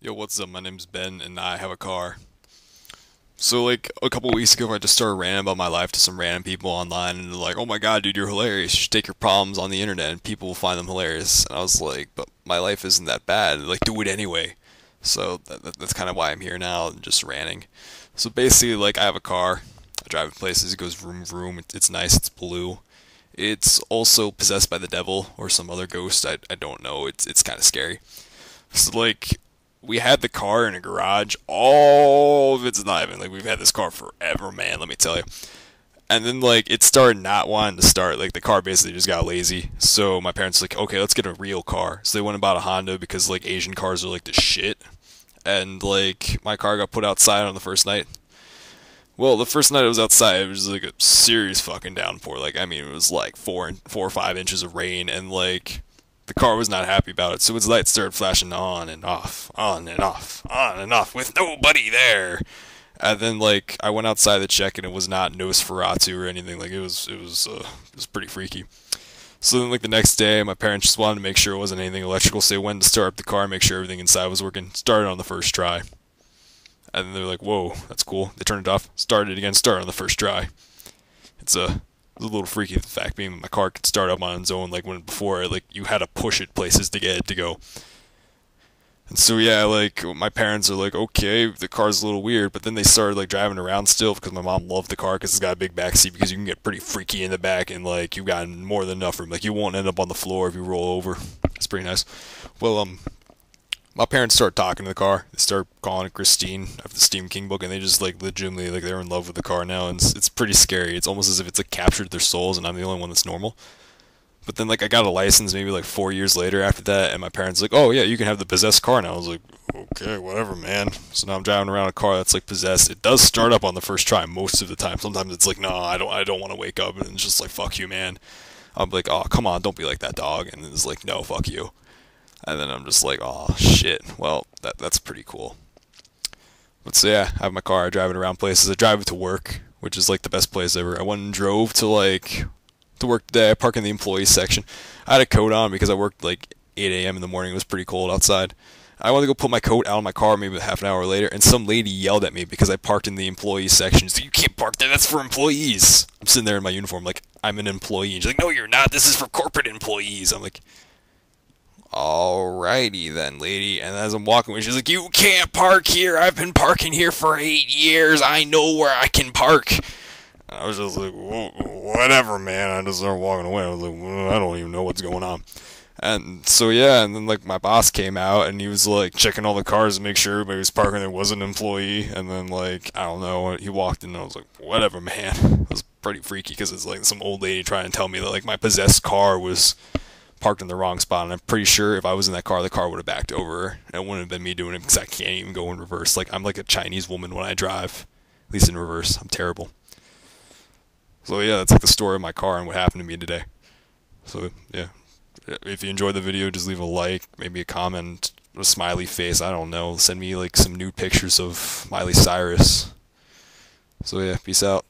Yo, what's up? My name's Ben, and I have a car. So, like, a couple weeks ago, I just started ranting about my life to some random people online, and they're like, oh my god, dude, you're hilarious. You should take your problems on the internet, and people will find them hilarious. And I was like, but my life isn't that bad. Like, do it anyway. So, that's kind of why I'm here now, just ranting. So, basically, like, I have a car. I drive it places. It goes vroom vroom. It's nice. It's blue. It's also possessed by the devil or some other ghost. I don't know. It's kind of scary. So, like, we had the car in a garage. All of it's not even like we've had this car forever, man. Let me tell you. And then like it started not wanting to start. Like the car basically just got lazy. So my parents were like, okay, let's get a real car. So they went and bought a Honda because like Asian cars are like the shit. And like my car got put outside on the first night. Well, the first night it was outside, it was like a serious fucking downpour. Like I mean, it was like 4 or 5 inches of rain, and like the car was not happy about it, so its lights started flashing on and off, on and off, on and off, with nobody there. And then, like, I went outside to check, and it was not Nosferatu or anything. Like, it was pretty freaky. So then, like, the next day, my parents just wanted to make sure it wasn't anything electrical, so they went to start up the car, make sure everything inside was working. Started on the first try. And then they're like, whoa, that's cool. They turned it off, started it again, started on the first try. It's a little freaky, the fact being my car could start up on its own, like when before, like you had to push it places to get it to go. And so yeah, like my parents are like, okay, the car's a little weird, but then they started like driving around still because my mom loved the car because it's got a big back seat because you can get pretty freaky in the back and like you got more than enough room. Like you won't end up on the floor if you roll over. It's pretty nice. Well, my parents start talking to the car. They start calling it Christine after the Stephen King book, and they just like legitimately like they're in love with the car now, and it's pretty scary. It's almost as if it's like captured their souls, and I'm the only one that's normal. But then like I got a license maybe like 4 years later after that, and my parents like, oh yeah, you can have the possessed car now. I was like, okay, whatever, man. So now I'm driving around a car that's like possessed. It does start up on the first try most of the time. Sometimes it's like, no, I don't want to wake up, and it's just like, fuck you, man. I'm like, oh come on, don't be like that, dog. And it's like, no, fuck you. And then I'm just like, oh shit. Well, that's pretty cool. But so yeah, I have my car. I drive it around places. I drive it to work, which is like the best place ever. I went and drove to work today. I park in the employees section. I had a coat on because I worked like 8 a.m. in the morning. It was pretty cold outside. I went to go put my coat out of my car maybe half an hour later, and some lady yelled at me because I parked in the employees section. She's like, you can't park there. That's for employees. I'm sitting there in my uniform like I'm an employee. She's like, no, you're not. This is for corporate employees. I'm like, alrighty then, lady. And as I'm walking away, she's like, you can't park here. I've been parking here for 8 years. I know where I can park. And I was just like, whatever, man. I just started walking away. I was like, I don't even know what's going on. And so, yeah, and then, like, my boss came out, and he was, like, checking all the cars to make sure everybody was parking there was an employee. And then, like, I don't know, he walked in, and I was like, whatever, man. It was pretty freaky, because it's, like, some old lady trying to tell me that, like, my possessed car was parked in the wrong spot, and I'm pretty sure if I was in that car, the car would have backed over, and it wouldn't have been me doing it because I can't even go in reverse. Like I'm like a Chinese woman when I drive, at least in reverse. I'm terrible. So yeah, that's like the story of my car and what happened to me today. So yeah, if you enjoyed the video, just leave a like, maybe a comment, a smiley face. I don't know. Send me like some nude pictures of Miley Cyrus. So yeah, peace out.